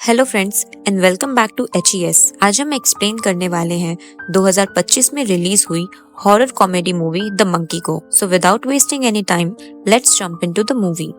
Hello friends and welcome back to HES। आज हम explain करने वाले हैं 2025 में रिलीज हुई horror comedy movie the monkey को। So without wasting any time let's jump into the movie.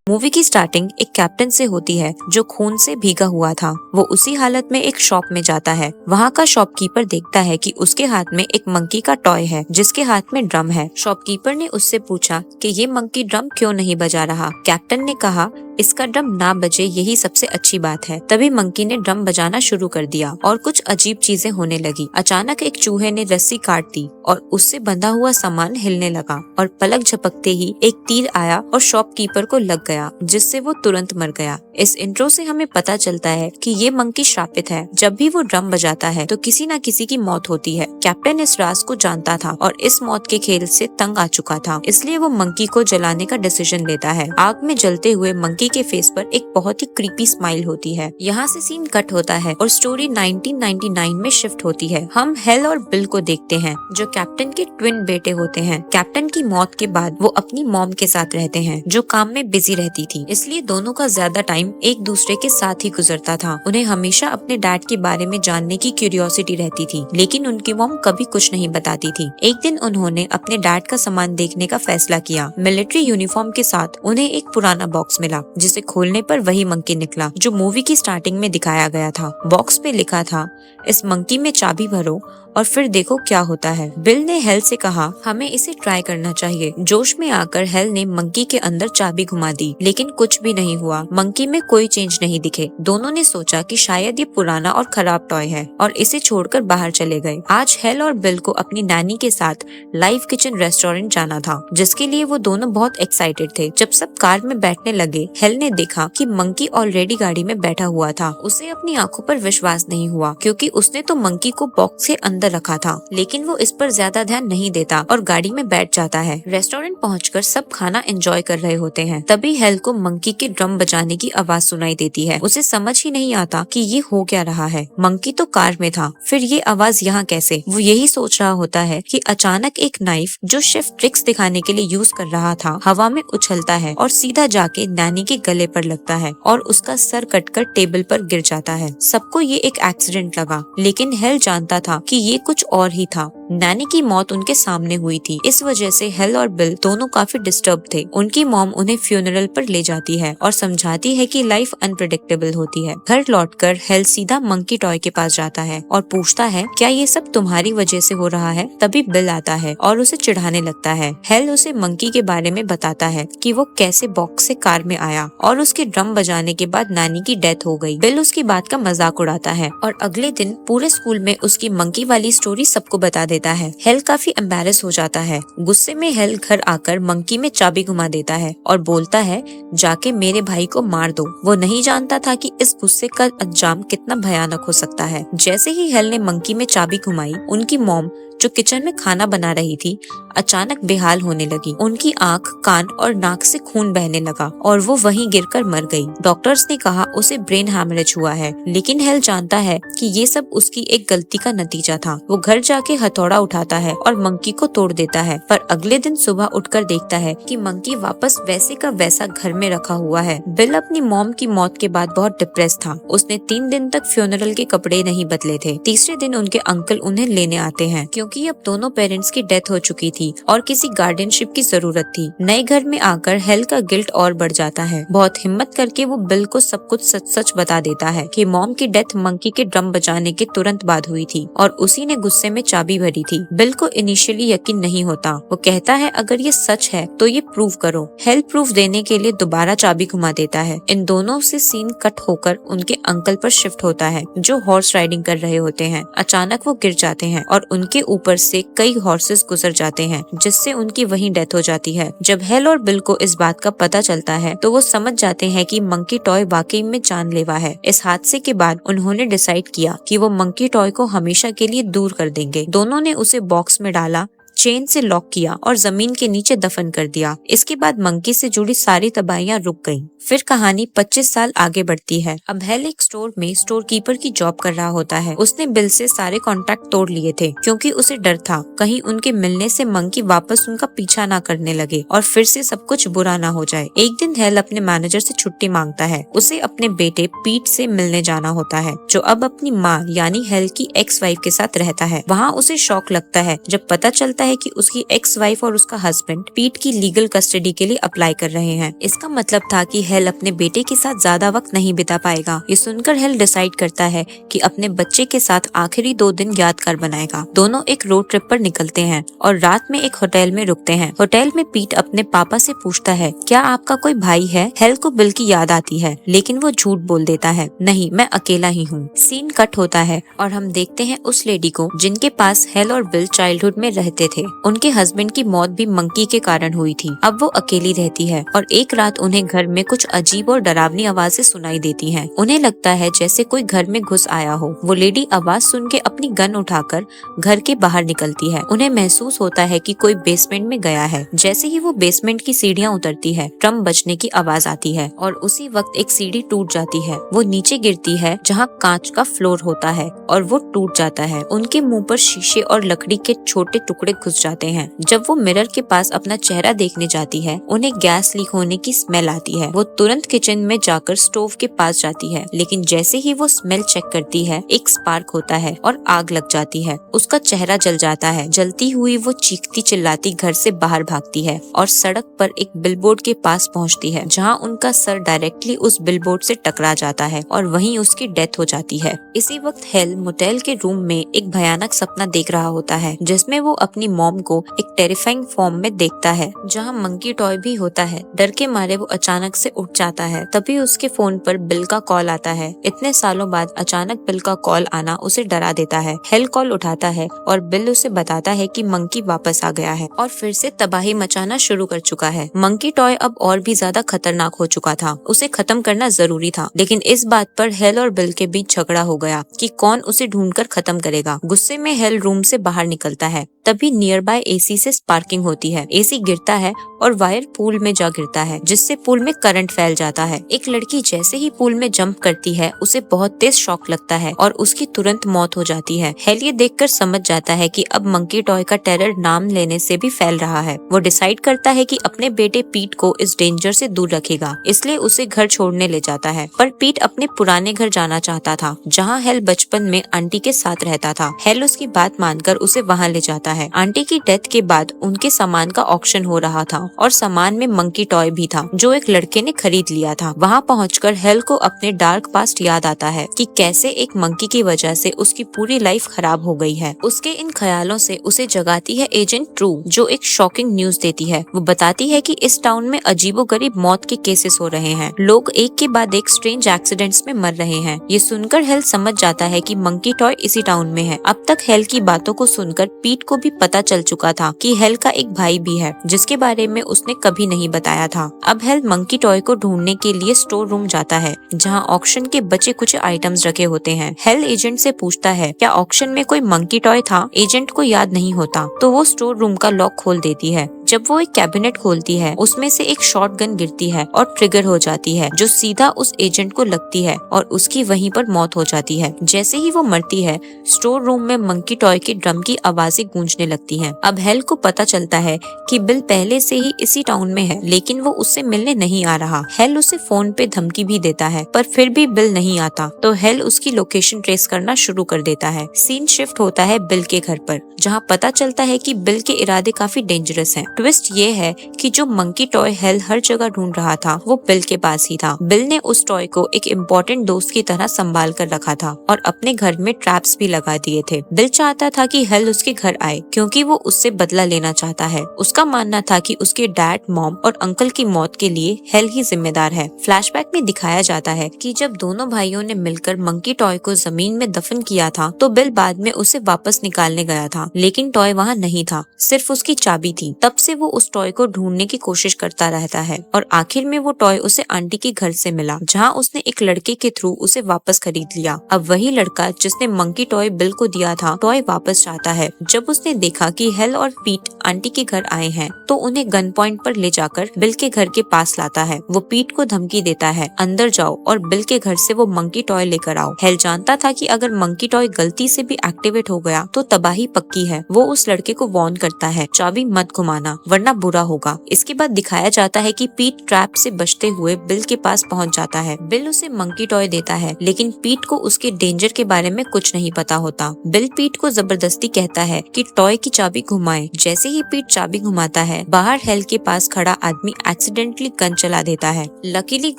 Movie की स्टार्टिंग एक कैप्टन से होती है जो खून से भीगा हुआ था। वो उसी हालत में एक शॉप में जाता है। वहाँ का शॉपकीपर देखता है कि उसके हाथ में एक मंकी का टॉय है जिसके हाथ में ड्रम है। शॉपकीपर ने उससे पूछा कि ये मंकी ड्रम क्यों नहीं बजा रहा। कैप्टन ने कहा इसका ड्रम ना बजे यही सबसे अच्छी बात है। तभी मंकी ने ड्रम बजाना शुरू कर दिया और कुछ अजीब चीजें होने लगी। अचानक एक चूहे ने रस्सी काट दी और उससे बंधा हुआ सामान हिलने लगा और पलक झपकते ही एक तीर आया और शॉपकीपर को लग गया जिससे वो तुरंत मर गया। इस इंट्रो से हमें पता चलता है कि ये मंकी श्रापित है। जब भी वो ड्रम बजाता है तो किसी न किसी की मौत होती है। कैप्टन इस राज को जानता था और इस मौत के खेल से तंग आ चुका था, इसलिए वो मंकी को जलाने का डिसीजन लेता है। आग में जलते हुए मंकी के फेस पर एक बहुत ही क्रीपी स्माइल होती है। यहाँ से सीन कट होता है और स्टोरी 1999 में शिफ्ट होती है। हम हेल और बिल को देखते हैं जो कैप्टन के ट्विन बेटे होते हैं। कैप्टन की मौत के बाद वो अपनी मॉम के साथ रहते हैं जो काम में बिजी रहती थी, इसलिए दोनों का ज्यादा टाइम एक दूसरे के साथ ही गुजरता था। उन्हें हमेशा अपने डैड के बारे में जानने की क्यूरियोसिटी रहती थी, लेकिन उनकी मॉम कभी कुछ नहीं बताती थी। एक दिन उन्होंने अपने डैड का सामान देखने का फैसला किया। मिलिट्री यूनिफॉर्म के साथ उन्हें एक पुराना बॉक्स मिला जिसे खोलने पर वही मंकी निकला जो मूवी की स्टार्टिंग में दिखाया गया था। बॉक्स पे लिखा था इस मंकी में चाबी भरो और फिर देखो क्या होता है। बिल ने हेल से कहा हमें इसे ट्राई करना चाहिए। जोश में आकर हेल ने मंकी के अंदर चाबी घुमा दी, लेकिन कुछ भी नहीं हुआ। मंकी में कोई चेंज नहीं दिखे। दोनों ने सोचा कि शायद ये पुराना और खराब टॉय है और इसे छोड़कर बाहर चले गए। आज हेल और बिल को अपनी नैनी के साथ लाइव किचन रेस्टोरेंट जाना था, जिसके लिए वो दोनों बहुत एक्साइटेड थे। जब सब कार में बैठने लगे, हेल ने देखा कि मंकी ऑलरेडी गाड़ी में बैठा हुआ था। उसे अपनी आंखों पर विश्वास नहीं हुआ क्योंकि उसने तो मंकी को बॉक्स के अंदर रखा था, लेकिन वो इस पर ज्यादा ध्यान नहीं देता और गाड़ी में बैठ जाता है। रेस्टोरेंट पहुंचकर सब खाना एंजॉय कर रहे होते हैं। तभी हेल को मंकी के ड्रम बजाने की आवाज सुनाई देती है। उसे समझ ही नहीं आता कि ये हो क्या रहा है। मंकी तो कार में था, फिर ये आवाज यहाँ कैसे। वो यही सोच रहा होता है कि अचानक एक नाइफ जो शेफ ट्रिक्स दिखाने के लिए यूज कर रहा था हवा में उछलता है और सीधा जाके नैनी के गले पर लगता है और उसका सर कटकर टेबल पर गिर जाता है। सबको ये एक एक्सीडेंट लगा, लेकिन हेल जानता था कि ये कुछ और ही था। नैनी की मौत उनके सामने हुई थी। इस वजह से हेल और बिल दोनों काफी डिस्टर्ब थे। उनकी मॉम उन्हें फ्यूनरल पर ले जाती है और समझाती है कि लाइफ अनप्रेडिक्टेबल होती है। घर लौटकर हेल सीधा मंकी टॉय के पास जाता है और पूछता है क्या ये सब तुम्हारी वजह से हो रहा है। तभी बिल आता है और उसे चिढ़ाने लगता है। हेल उसे मंकी के बारे में बताता है कि वो कैसे बॉक्स से कार में आया और उसके ड्रम बजाने के बाद नानी की डेथ हो गई। बिल उसकी बात का मजाक उड़ाता है और अगले दिन पूरे स्कूल में उसकी मंकी वाली स्टोरी सबको बता देता है। हेल काफी एम्बैरेस हो जाता है। गुस्से में हेल घर आकर मंकी में चाबी घुमा देता है और बोलता है जाके मेरे भाई को मार दो। वो नहीं जानता था कि इस गुस्से का अंजाम कितना भयानक हो सकता है। जैसे ही हेल ने मंकी में चाबी घुमाई, उनकी मॉम जो किचन में खाना बना रही थी अचानक बेहाल होने लगी। उनकी आंख, कान और नाक से खून बहने लगा और वो वहीं गिरकर मर गई। डॉक्टर्स ने कहा उसे ब्रेन हैमरेज हुआ है, लेकिन हेल जानता है कि ये सब उसकी एक गलती का नतीजा था। वो घर जाके हथौड़ा उठाता है और मंकी को तोड़ देता है, पर अगले दिन सुबह उठकर देखता है कि मंकी वापस वैसे का वैसा घर में रखा हुआ है। बिल अपनी मॉम की मौत के बाद बहुत डिप्रेस था। उसने 3 दिन तक फ्यूनरल के कपड़े नहीं बदले थे। तीसरे दिन उनके अंकल उन्हें लेने आते हैं क्योंकि अब दोनों पेरेंट्स की डेथ हो चुकी थी और किसी गार्डियनशिप की जरूरत थी। नए घर में आकर हेल का गिल्ट और बढ़ जाता है। बहुत हिम्मत करके वो बिल को सब कुछ सच सच बता देता है कि मॉम की डेथ मंकी के ड्रम बजाने के तुरंत बाद हुई थी और उसी ने गुस्से में चाबी भरी थी। बिल को इनिशियली यकीन नहीं होता। वो कहता है अगर ये सच है तो ये प्रूव करो। हेल प्रूफ देने के लिए दोबारा चाबी घुमा देता है। इन दोनों से सीन कट होकर उनके अंकल पर शिफ्ट होता है जो हॉर्स राइडिंग कर रहे होते हैं। अचानक वो गिर जाते हैं और उनके ऊपर से कई हॉर्सेस गुजर जाते हैं जिससे उनकी वहीं डेथ हो जाती है। जब हेल और बिल को इस बात का पता चलता है तो वो समझ जाते हैं कि मंकी टॉय वाकई में जानलेवा है। इस हादसे के बाद उन्होंने डिसाइड किया कि वो मंकी टॉय को हमेशा के लिए दूर कर देंगे। दोनों ने उसे बॉक्स में डाला चेन से लॉक किया और जमीन के नीचे दफन कर दिया। इसके बाद मंकी से जुड़ी सारी तबाहियां रुक गईं। फिर कहानी 25 साल आगे बढ़ती है। अब हेल एक स्टोर में स्टोर कीपर की जॉब कर रहा होता है। उसने बिल से सारे कॉन्ट्रैक्ट तोड़ लिए थे क्योंकि उसे डर था कहीं उनके मिलने से मंकी वापस उनका पीछा ना करने लगे और फिर से सब कुछ बुरा ना हो जाए। एक दिन हेल अपने मैनेजर से छुट्टी मांगता है। उसे अपने बेटे पीट से मिलने जाना होता है जो अब अपनी माँ यानी हेल की एक्स वाइफ के साथ रहता है। वहाँ उसे शॉक लगता है जब पता चलता है कि उसकी एक्स वाइफ और उसका हस्बैंड पीट की लीगल कस्टडी के लिए अप्लाई कर रहे हैं। इसका मतलब था कि हेल अपने बेटे के साथ ज्यादा वक्त नहीं बिता पाएगा। ये सुनकर हेल डिसाइड करता है कि अपने बच्चे के साथ आखिरी 2 दिन यादगार बनाएगा। दोनों एक रोड ट्रिप पर निकलते हैं और रात में एक होटल में रुकते हैं। होटल में पीट अपने पापा से पूछता है, क्या आपका कोई भाई है? हेल को बिल की याद आती है लेकिन वो झूठ बोल देता है, नहीं मैं अकेला ही हूँ। सीन कट होता है और हम देखते हैं उस लेडी को जिनके पास हेल और बिल चाइल्डहुड में रहते थे। उनके हस्बैंड की मौत भी मंकी के कारण हुई थी। अब वो अकेली रहती है और एक रात उन्हें घर में कुछ अजीब और डरावनी आवाजें सुनाई देती हैं। उन्हें लगता है जैसे कोई घर में घुस आया हो। वो लेडी आवाज सुन के अपनी गन उठाकर घर के बाहर निकलती है। उन्हें महसूस होता है कि कोई बेसमेंट में गया है। जैसे ही वो बेसमेंट की सीढ़ियाँ उतरती है, ड्रम बजने की आवाज आती है और उसी वक्त एक सीढ़ी टूट जाती है। वो नीचे गिरती है जहाँ कांच का फ्लोर होता है और वो टूट जाता है। उनके मुंह पर शीशे और लकड़ी के छोटे टुकड़े घुस जाते हैं। जब वो मिरर के पास अपना चेहरा देखने जाती है, उन्हें गैस लीक होने की स्मेल आती है। वो तुरंत किचन में जाकर स्टोव के पास जाती है, लेकिन जैसे ही वो स्मेल चेक करती है, एक स्पार्क होता है और आग लग जाती है। उसका चेहरा जल जाता है। जलती हुई वो चीखती चिल्लाती घर से बाहर भागती है और सड़क पर एक बिलबोर्ड के पास पहुंचती है, जहां उनका सर डायरेक्टली उस बिलबोर्ड से टकरा जाता है और वहीं उसकी डेथ हो जाती है। इसी वक्त हेल मोटेल के रूम में एक भयानक सपना देख रहा होता है, जिसमें वो अपनी मॉम को एक टेरिफाइंग फॉर्म में देखता है, जहां मंकी टॉय भी होता है। डर के मारे वो अचानक से उठ जाता है। तभी उसके फोन पर बिल का कॉल आता है। इतने सालों बाद अचानक बिल का कॉल आना उसे डरा देता है। हेल कॉल उठाता है और बिल उसे बताता है कि मंकी वापस आ गया है और फिर से तबाही मचाना शुरू कर चुका है। मंकी टॉय अब और भी ज्यादा खतरनाक हो चुका था। उसे खत्म करना जरूरी था, लेकिन इस बात पर हेल और बिल के बीच झगड़ा हो गया कि कौन उसे ढूंढकर खत्म करेगा। गुस्से में हेल रूम से बाहर निकलता है। तभी नियर बाय एसी से स्पार्किंग होती है। एसी गिरता है और वायर पूल में जा गिरता है, जिससे पूल में करंट फैल जाता है। एक लड़की जैसे ही पूल में जंप करती है, उसे बहुत तेज शॉक लगता है और उसकी तुरंत मौत हो जाती है। हेल ये देखकर समझ जाता है कि अब मंकी टॉय का टेरर नाम लेने से भी फैल रहा है। वो डिसाइड करता है कि अपने बेटे पीट को इस डेंजर से दूर रखेगा, इसलिए उसे घर छोड़ने ले जाता है। पर पीट अपने पुराने घर जाना चाहता था, जहाँ हेल बचपन में आंटी के साथ रहता था। हेल उसकी बात मानकर उसे वहाँ ले जाता है। आंटी की डेथ के बाद उनके सामान का ऑक्शन हो रहा था और सामान में मंकी टॉय भी था, जो एक लड़के ने खरीद लिया था। वहाँ पहुंचकर हेल को अपने डार्क पास्ट याद आता है कि कैसे एक मंकी की वजह से उसकी पूरी लाइफ खराब हो गई है। उसके इन ख्यालों से उसे जगाती है एजेंट ट्रू, जो एक शॉकिंग न्यूज देती है। वो बताती है कि इस टाउन में अजीबोगरीब मौत के केसेस हो रहे हैं। लोग एक के बाद एक स्ट्रेंज एक्सीडेंट्स में मर रहे हैं। ये सुनकर हेल समझ जाता है कि मंकी टॉय इसी टाउन में है। अब तक हेल की बातों को सुनकर पीट को भी पता चल चुका था कि हेल का एक भाई भी है, जिसके बारे में उसने कभी नहीं बताया था। अब हेल मंकी टॉय को ढूंढने के लिए स्टोर रूम जाता है, जहां ऑक्शन के बचे कुछ आइटम्स रखे होते हैं। हेल एजेंट से पूछता है, क्या ऑक्शन में कोई मंकी टॉय था? एजेंट को याद नहीं होता, तो वो स्टोर रूम का लॉक खोल देती है। जब वो एक कैबिनेट खोलती है, उसमें से एक शॉटगन गिरती है और ट्रिगर हो जाती है, जो सीधा उस एजेंट को लगती है और उसकी वहीं पर मौत हो जाती है। जैसे ही वो मरती है, स्टोर रूम में मंकी टॉय के ड्रम की आवाजें गूंजने लगती हैं। अब हेल को पता चलता है कि बिल पहले से ही इसी टाउन में है, लेकिन वो उससे मिलने नहीं आ रहा। हेल उसे फोन पे धमकी भी देता है, पर फिर भी बिल नहीं आता, तो हेल उसकी लोकेशन ट्रेस करना शुरू कर देता है। सीन शिफ्ट होता है बिल के घर पर, जहाँ पता चलता है कि बिल के इरादे काफी डेंजरस हैं। ट्विस्ट ये है कि जो मंकी टॉय हेल हर जगह ढूंढ रहा था, वो बिल के पास ही था। बिल ने उस टॉय को एक इम्पोर्टेंट दोस्त की तरह संभाल कर रखा था और अपने घर में ट्रैप्स भी लगा दिए थे। बिल चाहता था कि हेल उसके घर आए, क्योंकि वो उससे बदला लेना चाहता है। उसका मानना था कि उसके डैड, मॉम और अंकल की मौत के लिए हेल ही जिम्मेदार है। फ्लैशबैक में दिखाया जाता है कि जब दोनों भाइयों ने मिलकर मंकी टॉय को जमीन में दफन किया था, तो बिल बाद में उसे वापस निकालने गया था, लेकिन टॉय वहाँ नहीं था, सिर्फ उसकी चाबी थी। तब से वो उस टॉय को ढूंढने की कोशिश करता रहता है और आखिर में वो टॉय उसे आंटी के घर से मिला, जहाँ उसने एक लड़के के थ्रू उसे वापस खरीद लिया। अब वही लड़का जिसने मंकी टॉय बिल को दिया था, टॉय वापस चाहता है। जब उसने देखा कि हेल और पीट आंटी के घर आए हैं, तो उन्हें गन पॉइंट पर ले जाकर बिल के घर के पास लाता है। वो पीट को धमकी देता है, अंदर जाओ और बिल के घर से वो मंकी टॉय लेकर आओ। हेल जानता था कि अगर मंकी टॉय गलती से भी एक्टिवेट हो गया तो तबाही पक्की है। वो उस लड़के को वार्न करता है, चाबी मत घुमाना वरना बुरा होगा। इसके बाद दिखाया जाता है कि पीट ट्रैप से बचते हुए बिल के पास पहुंच जाता है। बिल उसे मंकी टॉय देता है, लेकिन पीट को उसके डेंजर के बारे में कुछ नहीं पता होता। बिल पीट को जबरदस्ती कहता है कि टॉय की चाबी घुमाए। जैसे ही पीट चाबी घुमाता है, बाहर हेल के पास खड़ा आदमी एक्सीडेंटली गन चला देता है। लकीली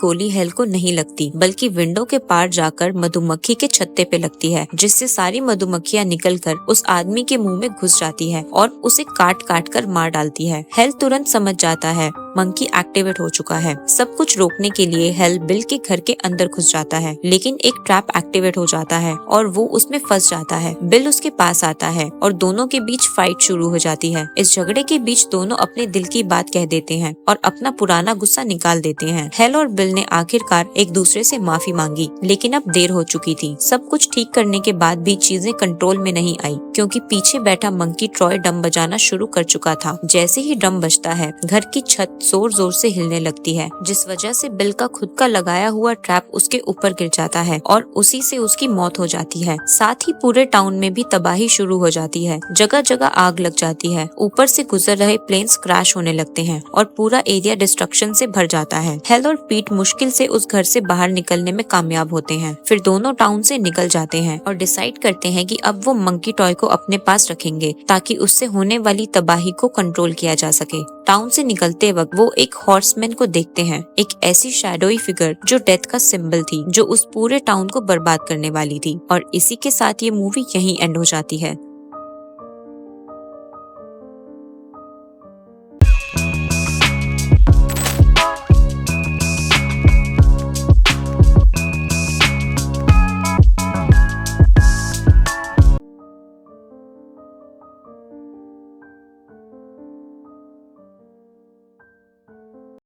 गोली हेल को नहीं लगती, बल्कि विंडो के पार जाकर मधुमक्खी के छत्ते पे लगती है, जिससे सारी मधुमक्खियां निकलकर उस आदमी के मुंह में घुस जाती है और उसे काट काट कर मार डालती है। हेल तुरंत समझ जाता है मंकी एक्टिवेट हो चुका है। सब कुछ रोकने के लिए हेल बिल के घर के अंदर घुस जाता है, लेकिन एक ट्रैप एक्टिवेट हो जाता है और वो उसमें फंस जाता है। बिल उसके पास आता है और दोनों के बीच फाइट शुरू हो जाती है। इस झगड़े के बीच दोनों अपने दिल की बात कह देते हैं और अपना पुराना गुस्सा निकाल देते हैं। हेल और बिल ने आखिरकार एक दूसरे से माफी मांगी, लेकिन अब देर हो चुकी थी। सब कुछ ठीक करने के बाद भी चीजें कंट्रोल में नहीं आई, क्योंकि पीछे बैठा मंकी ट्रॉय ड्रम बजाना शुरू कर चुका था। जैसे ही ड्रम बजता है, घर की छत जोर जोर से हिलने लगती है, जिस वजह से बिल का खुद का लगाया हुआ ट्रैप उसके ऊपर गिर जाता है और उसी से उसकी मौत हो जाती है। साथ ही पूरे टाउन में भी तबाही शुरू हो जाती है। जगह जगह आग लग जाती है, ऊपर से गुजर रहे प्लेन्स क्रैश होने लगते हैं और पूरा एरिया डिस्ट्रक्शन से भर जाता है। हेल और पीट मुश्किल से उस घर से बाहर निकलने में कामयाब होते हैं। फिर दोनों टाउन से निकल जाते हैं और डिसाइड करते हैं कि अब वो मंकी टॉय को अपने पास रखेंगे, ताकि उससे होने वाली तबाही को कंट्रोल किया जा सके। टाउन से निकलते वक्त वो एक हॉर्समैन को देखते हैं, एक ऐसी शैडोई फिगर जो डेथ का सिंबल थी, जो उस पूरे टाउन को बर्बाद करने वाली थी। और इसी के साथ ये मूवी यहीं एंड हो जाती है।